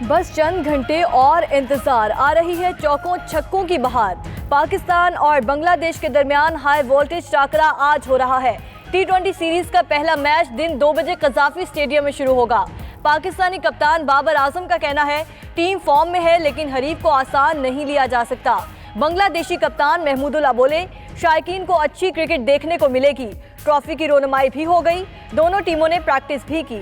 बस चंद घंटे और इंतजार, आ रही है चौकों छक्कों की बहार। पाकिस्तान और बांग्लादेश के दरमियान हाई वोल्टेज टाकरा आज हो रहा है। T20 सीरीज का पहला मैच दिन 2 बजे कज़ाफी स्टेडियम में शुरू होगा। पाकिस्तानी कप्तान बाबर आजम का कहना है टीम फॉर्म में है लेकिन हरीफ को आसान नहीं लिया जा सकता। बांग्लादेशी कप्तान महमूदुल्लाह बोले शायकीन को अच्छी क्रिकेट देखने को मिलेगी। ट्रॉफी की रोनमाई भी हो गई, दोनों टीमों ने प्रैक्टिस भी की।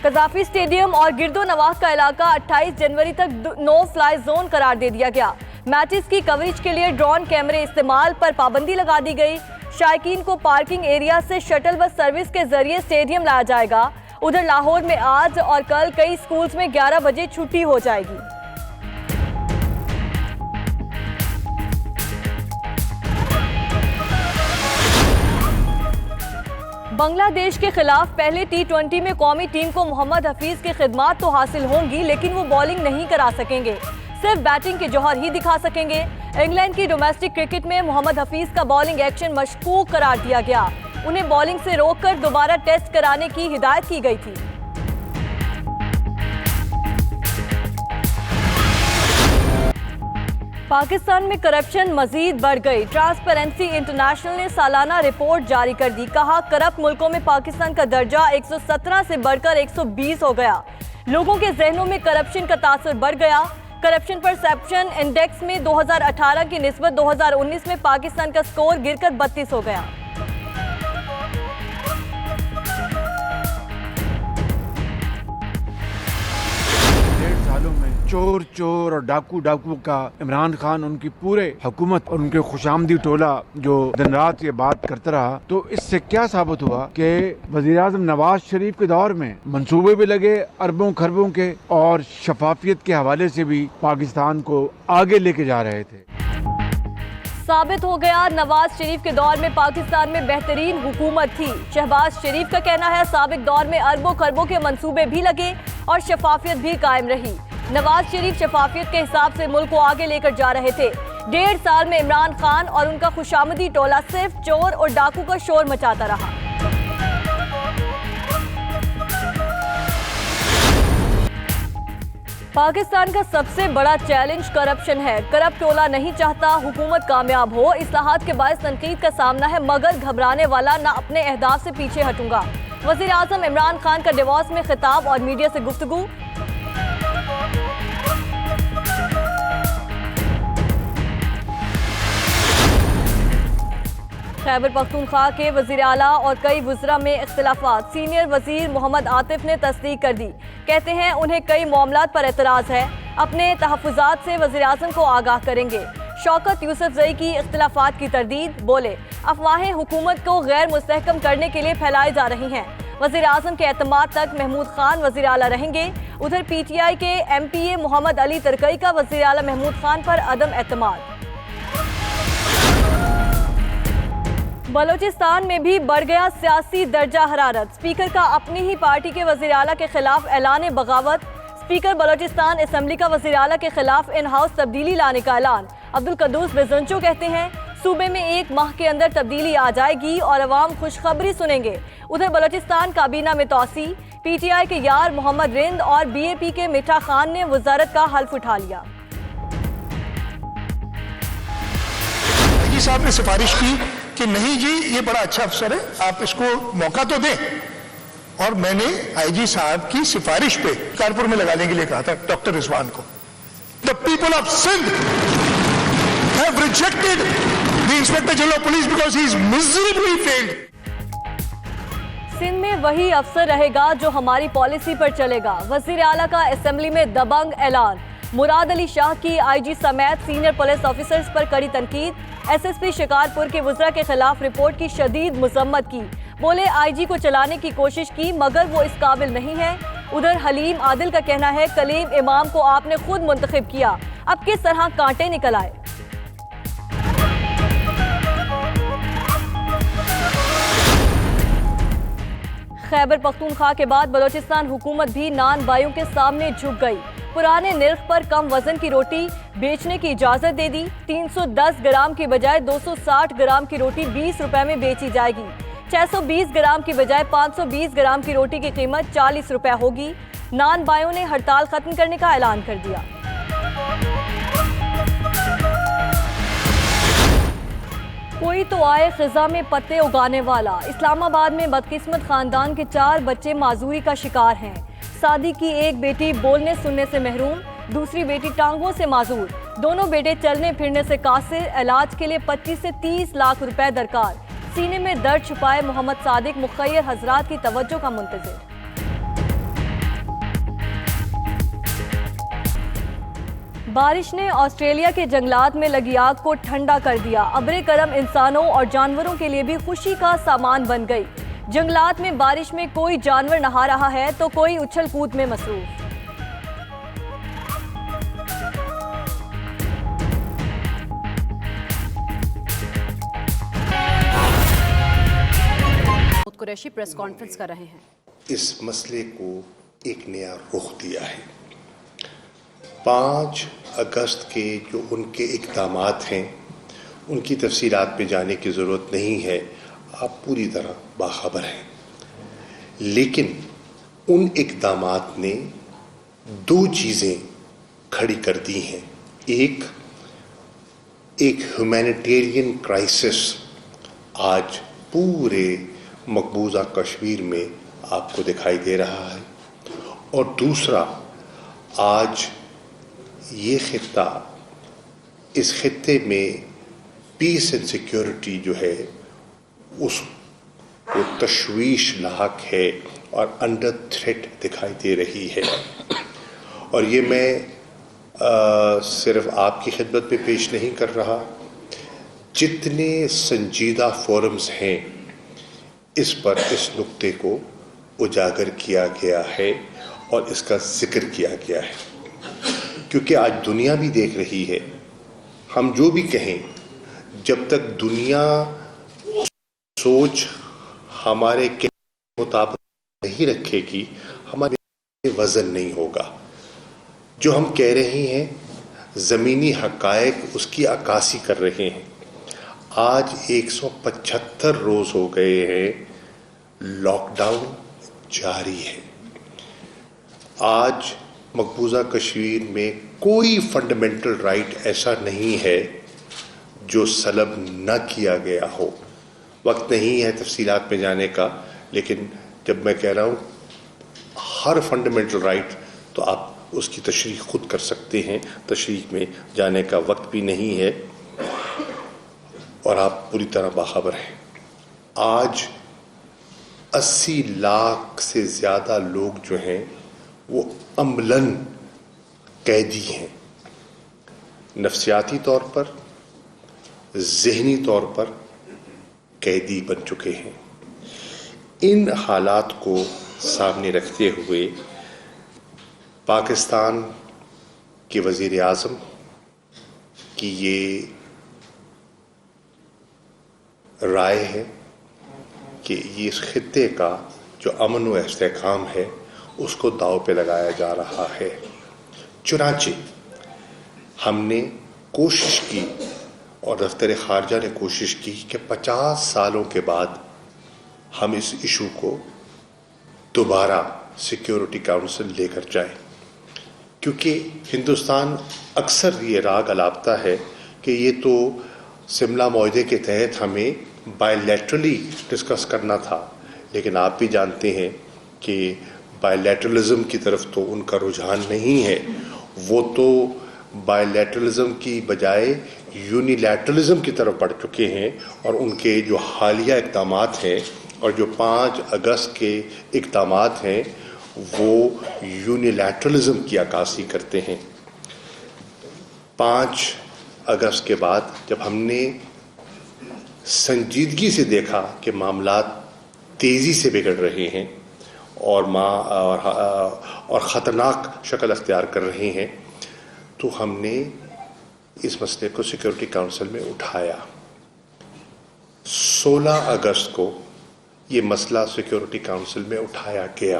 कज़ाफी स्टेडियम और गिरदो नवाह का इलाका 28 जनवरी तक नो फ्लाई जोन करार दे दिया गया। मैचेस की कवरेज के लिए ड्रोन कैमरे इस्तेमाल पर पाबंदी लगा दी गई। शायकीन को पार्किंग एरिया से शटल बस सर्विस के जरिए स्टेडियम लाया जाएगा। उधर लाहौर में आज और कल कई स्कूल्स में 11 बजे छुट्टी हो जाएगी। बांग्लादेश के खिलाफ पहले T20 में कौमी टीम को मोहम्मद हफीज की खिदमात तो हासिल होंगी लेकिन वो बॉलिंग नहीं करा सकेंगे, सिर्फ बैटिंग के जौहर ही दिखा सकेंगे। इंग्लैंड की डोमेस्टिक क्रिकेट में मोहम्मद हफीज का बॉलिंग एक्शन मशकूक करार दिया गया। उन्हें बॉलिंग से रोककर दोबारा टेस्ट कराने की हिदायत की गई थी। पाकिस्तान में करप्शन मजीद बढ़ गई। ट्रांसपेरेंसी इंटरनेशनल ने सालाना रिपोर्ट जारी कर दी। कहा करप्ट मुल्कों में पाकिस्तान का दर्जा 117 से बढ़कर 120 हो गया। लोगों के जहनों में करप्शन का तासुर बढ़ गया। करप्शन परसेप्शन इंडेक्स में 2018 की निस्बत 2019 में पाकिस्तान का स्कोर गिरकर 32 हो गया। चोर चोर और डाकू डाकू का इमरान खान उनकी पूरे हुकूमत और उनके खुशामदी टोला जो दिन रात ये बात करता रहा, तो इससे क्या साबित हुआ कि वज़ीर-ए-आज़म नवाज शरीफ के दौर में मंसूबे भी लगे अरबों खरबों के और शफाफियत के हवाले से भी पाकिस्तान को आगे लेके जा रहे थे। साबित हो गया नवाज शरीफ के दौर में पाकिस्तान में बेहतरीन हुकूमत थी। शहबाज शरीफ का कहना है साबिक दौर में अरबों खरबों के मंसूबे भी लगे और शफाफियत भी कायम रही। नवाज शरीफ शफाफियत के हिसाब से मुल्क को आगे लेकर जा रहे थे। 1.5 साल में इमरान खान और उनका खुशामदी टोला सिर्फ चोर और डाकू का शोर मचाता रहा। पाकिस्तान का सबसे बड़ा चैलेंज करप्शन है। करप्ट टोला नहीं चाहता हुकूमत कामयाब हो। इस्लाहात के बायस तनकीद का सामना है मगर घबराने वाला ना, अपने अहदाफ से पीछे हटूंगा। वज़ीर आज़म इमरान खान का डिवोर्स में खिताब और मीडिया से गुफ्तगू। खैबर पख्तूनख्वा के वज़ीर आला और कई वज़रा में इख्तिलाफात। सीनियर वज़ीर मोहम्मद आतिफ ने तस्दीक कर दी। कहते हैं उन्हें कई मामलात पर एतराज़ है, अपने तहफ़्फ़ुज़ात से वज़ीर आज़म को आगाह करेंगे। शौकत यूसुफ़ज़ई की इख्तिलाफात की तरदीद, बोले अफवाहें हुकूमत को गैर मुस्तहकम करने के लिए फैलाई जा रही हैं। वज़ीर आज़म के एतमाद तक महमूद खान वज़ीर आला रहेंगे। उधर PTI के MPA मोहम्मद अली तरकई का वज़ीर आला महमूद खान पर अदम एतमाद। बलोचिस्तान में भी बढ़ गया सियासी दर्जा हरारत। स्पीकर का अपनी ही पार्टी के वज़ीर आला के खिलाफ ऐलान बगावत। स्पीकर बलोचिस्तान असेंबली का वज़ीर आला के खिलाफ इन हाउस तब्दीली लाने का ऐलान। अब्दुल कद्दूस बेजंचो कहते हैं सूबे में 1 माह के अंदर तब्दीली आ जाएगी और अवाम खुशखबरी सुनेंगे। उधर बलोचिस्तान काबीना में तौसी। PTI के यार मोहम्मद रिंद और BAP के मिठा खान ने वजारत का हल्फ उठा लिया। साहब ने सिफारिश की कि नहीं जी ये बड़ा अच्छा अफसर है, आप इसको मौका तो दें, और मैंने IG साहब की सिफारिश पे कारपुर में लगाने के लिए कहा था डॉक्टर रिजवान को। The people of Sindh have rejected the inspector general of police because he is miserably failed. Sindh में वही अफसर रहेगा जो हमारी पॉलिसी पर चलेगा। वज़ीर आला का असेंबली में दबंग ऐलान। मुराद अली शाह की IG समेत सीनियर पुलिस ऑफिसर्स पर कड़ी तनकीद। SSP शिकारपुर के वज़रा के खिलाफ रिपोर्ट की शदीद मज़म्मत की। बोले IG को चलाने की कोशिश की मगर वो इस काबिल नहीं है। उधर हलीम आदिल का कहना है कलीम इमाम को आपने खुद मुंतखब किया, अब किस तरह कांटे निकल आए। खैबर पख्तूनख्वा के बाद बलोचिस्तान हुकूमत भी नान बाइयों के सामने झुक गई। पुराने निर्ख पर कम वजन की रोटी बेचने की इजाजत दे दी। 310 ग्राम की बजाय 260 ग्राम की रोटी 20 रुपए में बेची जाएगी। 620 ग्राम की बजाय 520 ग्राम की रोटी की कीमत 40 रुपए होगी। नान बायों ने हड़ताल खत्म करने का ऐलान कर दिया। कोई तो आए खिजा में पत्ते उगाने वाला। इस्लामाबाद में बदकिस्मत खानदान के 4 बच्चे माजूरी का शिकार हैं। सादी की एक बेटी बोलने सुनने से महरूम, दूसरी बेटी टांगों से माजूर, दोनों बेटे चलने फिरने से कासिर। इलाज के लिए 25 से 30 लाख रुपए दरकार। सीने में दर्द छुपाए मोहम्मद सादिक मुखैर हजरात की तवज्जो का मुंतजिर। बारिश ने ऑस्ट्रेलिया के जंगलात में लगी आग को ठंडा कर दिया। अब्रे करम इंसानों और जानवरों के लिए भी खुशी का सामान बन गई। जंगलात में बारिश में कोई जानवर नहा रहा है तो कोई उछल कूद में मसरूफ। कुरैशी प्रेस कॉन्फ्रेंस कर रहे हैं। इस मसले को एक नया रुख दिया है। 5 अगस्त के जो उनके इक़दामात हैं उनकी तफसीलात पे जाने की ज़रूरत नहीं है, आप पूरी तरह बाखबर हैं। लेकिन उन इक़दामात ने 2 चीज़ें खड़ी कर दी हैं। एक ह्यूमैनिटेरियन क्राइसिस आज पूरे मकबूजा कश्मीर में आपको दिखाई दे रहा है, और दूसरा आज ये खित्ता, इस खित्ते में पीस एंड सिक्योरिटी जो है उसको तशवीश लाक है और अंडर थ्रेट दिखाई दे रही है। और ये मैं सिर्फ आपकी खिदमत में पेश नहीं कर रहा, जितने संजीदा फोरम्स हैं इस पर इस नुक्ते को उजागर किया गया है और इसका जिक्र किया गया है। क्योंकि आज दुनिया भी देख रही है, हम जो भी कहें, जब तक दुनिया सोच हमारे के मुताबिक नहीं रखेगी, हमारे वज़न नहीं होगा। जो हम कह रहे हैं ज़मीनी हक़ाइक़ उसकी अक्कासी कर रहे हैं। आज 175 रोज़ हो गए हैं, लॉकडाउन जारी है। आज मकबूजा कश्मीर में कोई फंडामेंटल राइट ऐसा नहीं है जो सलब न किया गया हो। वक्त नहीं है तफसीलात में जाने का, लेकिन जब मैं कह रहा हूँ हर फंडामेंटल राइट, तो आप उसकी तशरीह खुद कर सकते हैं। तशरीह में जाने का वक्त भी नहीं है और आप पूरी तरह बाखबर हैं। आज 80 लाख से ज़्यादा लोग जो हैं वो अमलन कैदी हैं, नफ्सियाती तौर पर, ज़हनी तौर पर कैदी बन चुके हैं। इन हालात को सामने रखते हुए पाकिस्तान के वज़ीर आज़म की ये राय है कि ये इस खित्ते का जो अमन व इस्तेहकाम है उसको दाव पे लगाया जा रहा है। चुनांचे हमने कोशिश की और दफ्तर खारजा ने कोशिश की कि 50 सालों के बाद हम इस इशू को दोबारा सिक्योरिटी काउंसिल लेकर जाएं, क्योंकि हिंदुस्तान अक्सर ये राग अलापता है कि ये तो शिमला मुआहदे के तहत हमें बायलैटरली डिस्कस करना था। लेकिन आप भी जानते हैं कि बायलैटरलिज्म की तरफ तो उनका रुझान नहीं है। वो तो बायलैटरलिज्म की बजाय यूनिलैटरलिज्म की तरफ बढ़ चुके हैं, और उनके जो हालिया इक़दामात हैं और जो 5 अगस्त के इक़दामात हैं वो यूनिलैटरलिज्म की अक्कासी करते हैं। 5 अगस्त के बाद जब हमने संजीदगी से देखा कि मामलात तेज़ी से बिगड़ रहे हैं और ख़तरनाक शक्ल अख्तियार कर रहे हैं, तो हमने इस मसले को सिक्योरिटी काउंसिल में उठाया। 16 अगस्त को ये मसला सिक्योरिटी काउंसिल में उठाया गया।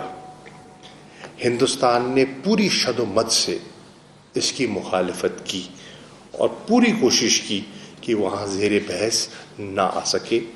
हिंदुस्तान ने पूरी शदोमत से इसकी मुखालिफत की और पूरी कोशिश की कि वहाँ ज़ेर बहस ना आ सके।